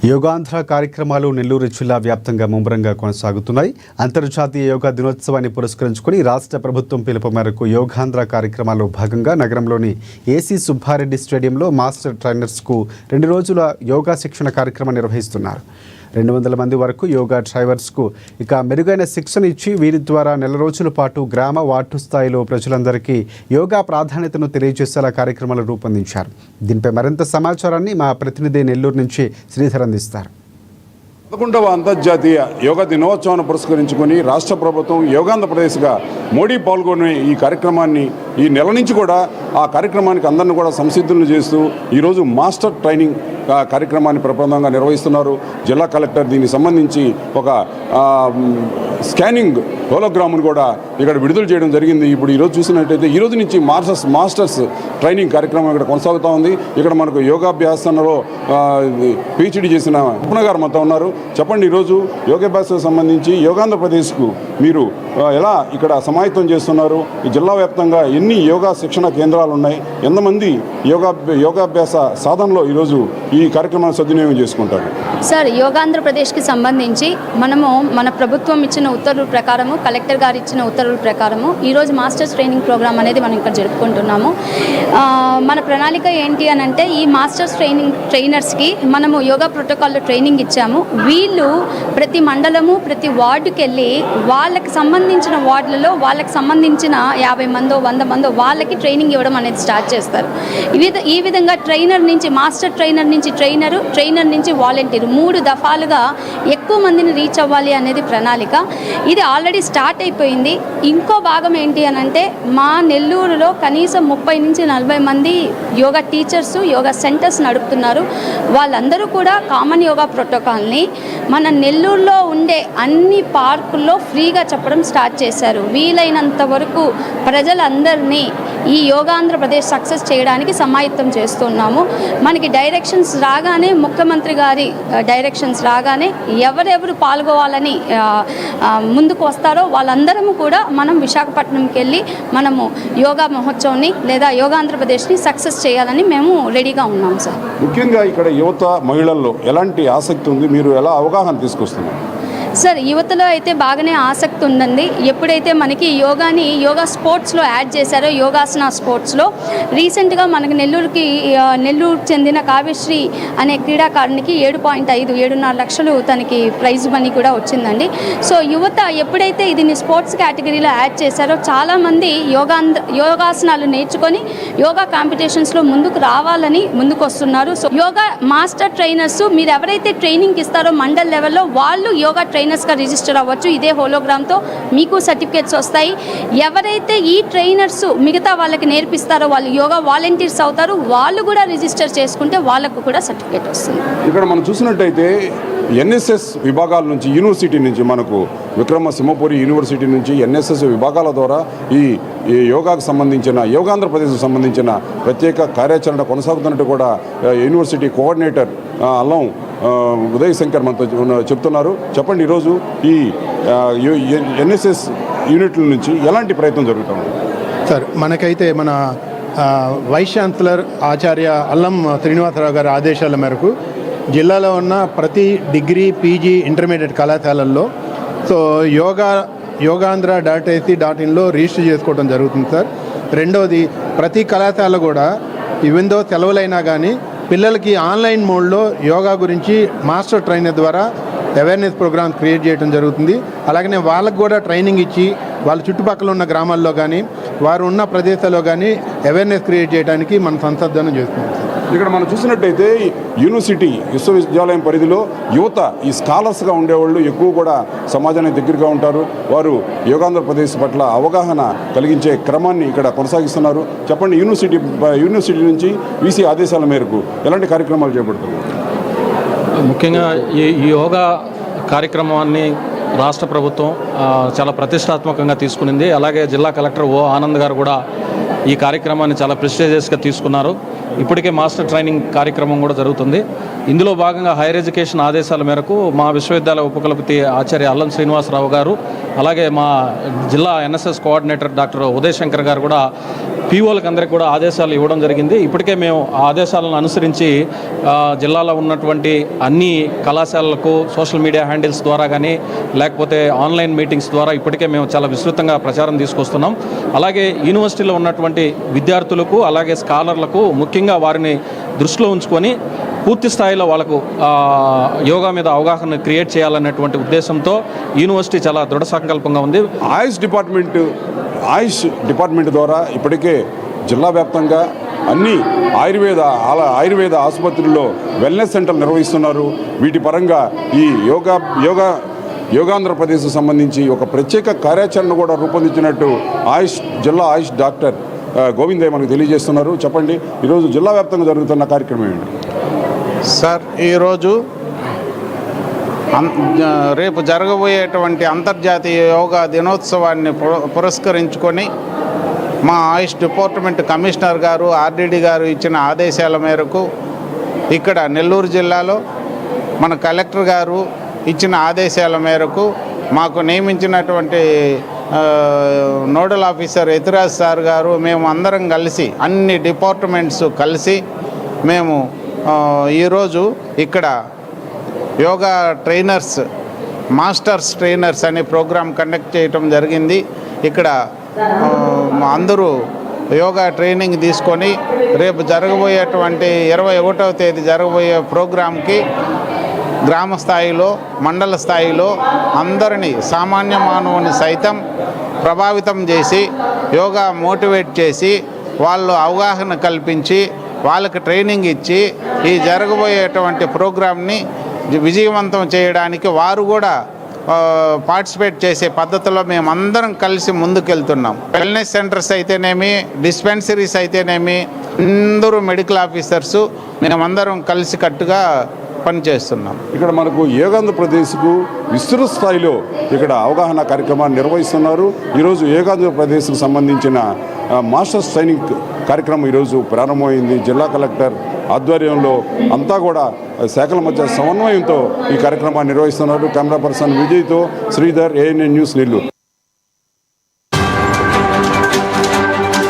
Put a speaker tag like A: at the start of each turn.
A: యోగాంధ్ర కార్యక్రమాలు నెల్లూరు జిల్లా వ్యాప్తంగా ముమ్మరంగా కొనసాగుతున్నాయి. అంతర్జాతీయ యోగా దినోత్సవాన్ని పురస్కరించుకుని రాష్ట్ర ప్రభుత్వం పిలుపు మేరకు యోగాంధ్ర కార్యక్రమాల్లో భాగంగా నగరంలోని ఏసీ సుబ్బారెడ్డి స్టేడియంలో మాస్టర్ ట్రైనర్స్కు 2 రోజుల యోగా శిక్షణ కార్యక్రమం నిర్వహిస్తున్నారు. 200 మంది వరకు యోగా డ్రైవర్స్కు మెరుగైన శిక్షణ ఇచ్చి వీరి ద్వారా నెల రోజుల పాటు గ్రామ వార్డు స్థాయిలో ప్రజలందరికీ యోగా ప్రాధాన్యతను తెలియజేసేలా కార్యక్రమాలు రూపొందించారు. దీనిపై మరింత సమాచారాన్ని మా ప్రతినిధి నెల్లూరు నుంచి శ్రీధర్ అందిస్తారు.
B: 11వ అంతర్జాతీయ యోగా దినోత్సవాన్ని పురస్కరించుకొని రాష్ట్ర ప్రభుత్వం యోగాంధ్రప్రదేశ్గా మోడీ పాల్గొనే ఈ కార్యక్రమాన్ని ఈ నెల నుంచి కూడా ఆ కార్యక్రమానికి అందరిని కూడా సంసిద్ధులను చేస్తూ ఈరోజు మాస్టర్ ట్రైనింగ్ కార్యక్రమాన్ని ప్రబలంగా నిర్వహిస్తున్నారు. జిల్లా కలెక్టర్ దీనికి సంబంధించి ఒక స్కానింగ్ హోలోగ్రామ్ను కూడా ఇక్కడ విడుదల చేయడం జరిగింది. ఇప్పుడు ఈరోజు చూసినట్టయితే ఈరోజు నుంచి మాస్టర్స్ ట్రైనింగ్ కార్యక్రమం ఇక్కడ కొనసాగుతూ ఉంది. ఇక్కడ మనకు యోగాభ్యాసనలో పిహెచ్డి చేసిన ఉపన గారు మనతో ఉన్నారు. చెప్పండి, ఈరోజు యోగాభ్యాసం సంబంధించి యోగాంధ్రప్రదేశ్కు మీరు ఎలా ఇక్కడ సమాయత్తం చేస్తున్నారు? ఈ జిల్లా వ్యాప్తంగా ఎన్ని యోగా శిక్షణ కేంద్రాలు ఉన్నాయి? ఎంతమంది యోగాభ్యాస సాధనలో ఈరోజు ఈ కార్యక్రమాన్ని సద్వినియోగం చేసుకుంటారు?
C: సార్, యోగాంధ్రప్రదేశ్కి సంబంధించి మన ప్రభుత్వం ఇచ్చిన ఉత్తర్వుల ప్రకారము, కలెక్టర్ గారు ఇచ్చిన ఉత్తర్వుల ప్రకారము ఈరోజు మాస్టర్స్ ట్రైనింగ్ ప్రోగ్రామ్ అనేది మనం ఇక్కడ జరుపుకుంటున్నాము. మన ప్రణాళిక ఏంటి అని అంటే, ఈ మాస్టర్స్ ట్రైనర్స్కి మనము యోగా ప్రోటోకాల్లో ట్రైనింగ్ ఇచ్చాము. వీళ్ళు ప్రతి మండలము, ప్రతి వార్డుకి వెళ్ళి వాళ్ళకి సంబంధించిన వార్డులలో వాళ్ళకి సంబంధించిన 50 మందో 100 మందో వాళ్ళకి ట్రైనింగ్ ఇవ్వడం అనేది స్టార్ట్ చేస్తారు. ఈ విధంగా మాస్టర్ ట్రైనర్ నుంచి ట్రైనర్ నుంచి వాలంటీర్ 3 దఫాలుగా ఎక్కువ మందిని రీచ్ అవ్వాలి అనేది ప్రణాళిక. ఇది ఆల్రెడీ స్టార్ట్ అయిపోయింది. ఇంకో భాగం ఏంటి అని అంటే, మా నెల్లూరులో కనీసం 30 నుంచి 40 మంది యోగా టీచర్స్ యోగా సెంటర్స్ నడుపుతున్నారు. వాళ్ళందరూ కూడా కామన్ యోగా ప్రోటోకాల్ని మన నెల్లూరులో ఉండే అన్ని పార్కుల్లో ఫ్రీగా చెప్పడం స్టార్ట్ చేశారు. వీలైనంత వరకు ప్రజలందరినీ ఈ యోగాంధ్రప్రదేశ్ సక్సెస్ చేయడానికి సమాయత్తం చేస్తున్నాము. మనకి డైరెక్షన్స్ రాగానే, ముఖ్యమంత్రి గారి డైరెక్షన్స్ రాగానే ఎవరెవరు పాల్గొవాలని ముందుకు వస్తారో వాళ్ళందరము కూడా మనం విశాఖపట్నంకి వెళ్ళి మనము యోగా మహోత్సవాన్ని లేదా యోగాంధ్రప్రదేశ్ని సక్సెస్ చేయాలని మేము రెడీగా ఉన్నాం సార్.
B: ముఖ్యంగా ఇక్కడ యువత మహిళల్లో ఎలాంటి ఆసక్తి ఉంది? మీరు ఎలా అవగాహన తీసుకొస్తున్నారు?
C: సార్, యువతలో అయితే బాగానే ఆసక్తి ఉందండి. ఎప్పుడైతే మనకి యోగా స్పోర్ట్స్లో యాడ్ చేశారో, యోగాసన స్పోర్ట్స్లో రీసెంట్గా మనకి నెల్లూరు చెందిన కావ్యశ్రీ అనే క్రీడాకారునికి 7.5 లక్షలు తనకి ప్రైజ్ మనీ కూడా వచ్చిందండి. సో యువత ఎప్పుడైతే ఇది స్పోర్ట్స్ కేటగిరీలో యాడ్ చేశారో చాలామంది యోగాసనాలు నేర్చుకొని యోగా కాంపిటీషన్స్లో ముందుకు రావాలని ముందుకు వస్తున్నారు. సో యోగా మాస్టర్ ట్రైనర్స్ మీరు ఎవరైతే ట్రైనింగ్ ఇస్తారో మండల్ లెవెల్లో వాళ్ళు యోగా ట్రైనర్స్గా రిజిస్టర్ అవ్వచ్చు. ఇదే హోలోగ్రామ్తో మీకు సర్టిఫికేట్స్ వస్తాయి. ఎవరైతే ఈ ట్రైనర్స్ మిగతా వాళ్ళకి నేర్పిస్తారో వాళ్ళు యోగా వాలంటీర్స్ అవుతారు. వాళ్ళు కూడా రిజిస్టర్ చేసుకుంటే వాళ్ళకు కూడా సర్టిఫికేట్ వస్తుంది.
B: ఇక్కడ మనం చూసినట్టయితే ఎన్ఎస్ఎస్ విభాగాల నుంచి, యూనివర్సిటీ నుంచి, మనకు విక్రమసింహపురి యూనివర్సిటీ నుంచి ఎన్ఎస్ఎస్ విభాగాల ద్వారా ఈ యోగాకు సంబంధించిన, యోగాంధ్రప్రదేశ్కు సంబంధించిన ప్రత్యేక కార్యాచరణ కొనసాగుతున్నట్టు కూడా యూనివర్సిటీ కోఆర్డినేటర్ అల్లం ఉదయ్ శంకర్ మనతో చెప్తున్నారు. చెప్పండి, ఈరోజు ఈ ఎన్ఎస్ఎస్ యూనిట్ల నుంచి ఎలాంటి ప్రయత్నం జరుగుతుంది?
D: సార్, మనకైతే మన వైస్ ఛాన్సలర్ ఆచార్య అల్లం శ్రీనివాసరావు గారి ఆదేశాల మేరకు జిల్లాలో ఉన్న ప్రతి డిగ్రీ, పీజీ, ఇంటర్మీడియట్ కళాశాలల్లో yogaandhra.ac.in రిజిస్టర్ చేసుకోవడం జరుగుతుంది సార్. రెండవది, ప్రతి కళాశాల కూడా ఈవెందో సెలవులైనా కానీ పిల్లలకి ఆన్లైన్ మోడ్లో యోగా గురించి మాస్టర్ ట్రైనర్ ద్వారా అవేర్నెస్ ప్రోగ్రామ్స్ క్రియేట్ చేయడం జరుగుతుంది. అలాగనే వాళ్ళకు కూడా ట్రైనింగ్ ఇచ్చి వాళ్ళ చుట్టుపక్కల ఉన్న గ్రామాల్లో కానీ వారు ఉన్న ప్రదేశాల్లో కానీ అవేర్నెస్ క్రియేట్ చేయడానికి మనం సంసిద్ధం చేస్తున్నాం.
B: ఇక్కడ మనం చూసినట్టయితే యూనివర్సిటీ విశ్వవిద్యాలయం పరిధిలో యువత ఈ స్కాలర్స్గా ఉండేవాళ్ళు ఎక్కువ కూడా సమాజానికి దగ్గరగా ఉంటారు. వారు యోగాంధ్రప్రదేశ్ పట్ల అవగాహన కలిగించే క్రమాన్ని ఇక్కడ కొనసాగిస్తున్నారు. చెప్పండి, యూనివర్సిటీ నుంచి వీసీ ఆదేశాల మేరకు ఎలాంటి కార్యక్రమాలు చేపడుతున్నారు?
E: ముఖ్యంగా ఈ యోగా కార్యక్రమాన్ని రాష్ట్ర ప్రభుత్వం చాలా ప్రతిష్టాత్మకంగా తీసుకునింది. అలాగే జిల్లా కలెక్టర్ ఓ ఆనంద్ గారు కూడా ఈ కార్యక్రమాన్ని చాలా ప్రెస్టీజియస్గా తీసుకున్నారు. ఇప్పటికే మాస్టర్ ట్రైనింగ్ కార్యక్రమం కూడా జరుగుతుంది. ఇందులో భాగంగా హైయర్ ఎడ్యుకేషన్ ఆదేశాల మేరకు మా విశ్వవిద్యాలయ ఉపకులపతి ఆచార్య అల్లం శ్రీనివాసరావు గారు అలాగే మా జిల్లా NSS coordinator doctor Uday Shankar గారు కూడా పీఓలకు అందరికీ కూడా ఆదేశాలు ఇవ్వడం జరిగింది. ఇప్పటికే మేము ఆ ఆదేశాలను అనుసరించి జిల్లాలో ఉన్నటువంటి అన్ని కళాశాలలకు సోషల్ మీడియా హ్యాండిల్స్ ద్వారా కానీ లేకపోతే ఆన్లైన్ మీటింగ్స్ ద్వారా ఇప్పటికే మేము చాలా విస్తృతంగా ప్రచారం తీసుకొస్తున్నాం. అలాగే యూనివర్సిటీలో ఉన్నటువంటి విద్యార్థులకు అలాగే స్కాలర్లకు ముఖ్యంగా వారిని దృష్టిలో ఉంచుకొని పూర్తి స్థాయిలో వాళ్ళకు యోగా మీద అవగాహన క్రియేట్ చేయాలనేటువంటి ఉద్దేశంతో యూనివర్సిటీ చాలా దృఢ సంకల్పంగా ఉంది.
B: ఆయుష్ డిపార్ట్మెంట్ ద్వారా ఇప్పటికే జిల్లా వ్యాప్తంగా అన్ని ఆయుర్వేద ఆసుపత్రుల్లో వెల్నెస్ సెంటర్లు నిర్వహిస్తున్నారు. వీటి పరంగా ఈ యోగాంధ్రప్రదేశ్కు సంబంధించి ఒక ప్రత్యేక కార్యాచరణ కూడా రూపొందించినట్టు జిల్లా ఆయుష్ డాక్టర్ గోవిందయ్య మనకు తెలియజేస్తున్నారు. చెప్పండి, ఈరోజు జిల్లా వ్యాప్తంగా జరుగుతున్న కార్యక్రమం ఏంటి?
F: సార్, ఈరోజు రేపు జరగబోయేటువంటి అంతర్జాతీయ యోగా దినోత్సవాన్ని పురస్కరించుకొని మా ఆయుష్ డిపార్ట్మెంట్ కమిషనర్ గారు ఆర్డీడీ గారు ఇచ్చిన ఆదేశాల మేరకు ఇక్కడ నెల్లూరు జిల్లాలో మన కలెక్టర్ గారు ఇచ్చిన ఆదేశాల మేరకు మాకు నియమించినటువంటి నోడల్ ఆఫీసర్ యతిరాజ్ సార్ గారు మేము అందరం కలిసి అన్ని డిపార్ట్మెంట్స్ కలిసి మేము ఈరోజు ఇక్కడ యోగా ట్రైనర్స్ మాస్టర్స్ ట్రైనర్స్ అనే ప్రోగ్రాం కండక్ట్ చేయటం జరిగింది. ఇక్కడ అందరూ యోగా ట్రైనింగ్ తీసుకొని రేపు జరగబోయేటువంటి 21వ తేదీ జరగబోయే ప్రోగ్రాంకి గ్రామ స్థాయిలో మండల స్థాయిలో అందరినీ సామాన్య మానవుని సైతం ప్రభావితం చేసి యోగా మోటివేట్ చేసి వాళ్ళు అవగాహన కల్పించి వాళ్ళకి ట్రైనింగ్ ఇచ్చి ఈ జరగబోయేటువంటి ప్రోగ్రామ్ని విజయవంతం చేయడానికి వారు కూడా పార్టిసిపేట్ చేసే పద్ధతిలో మేమందరం కలిసి ముందుకెళ్తున్నాం. వెల్నెస్ సెంటర్స్ అయితేనేమి, డిస్పెన్సరీస్ అయితేనేమి, అందరూ మెడికల్ ఆఫీసర్సు మేమందరం కలిసి కట్టుగా పనిచేస్తున్నాం.
B: ఇక్కడ మనకు యోగాంధ్రప్రదేశ్కు విస్తృత స్థాయిలో ఇక్కడ అవగాహన కార్యక్రమాన్ని నిర్వహిస్తున్నారు. ఈరోజు యోగాంధ్రప్రదేశ్కు సంబంధించిన మాస్టర్స్ ట్రైనింగ్ కార్యక్రమం ఈరోజు ప్రారంభమైంది. జిల్లా కలెక్టర్ ఆధ్వర్యంలో అంతా కూడా శాఖల మధ్య సమన్వయంతో ఈ కార్యక్రమాన్ని నిర్వహిస్తున్నారు. కెమెరా పర్సన్ విజయ్తో శ్రీధర్, ANN న్యూస్, నెల్లూరు.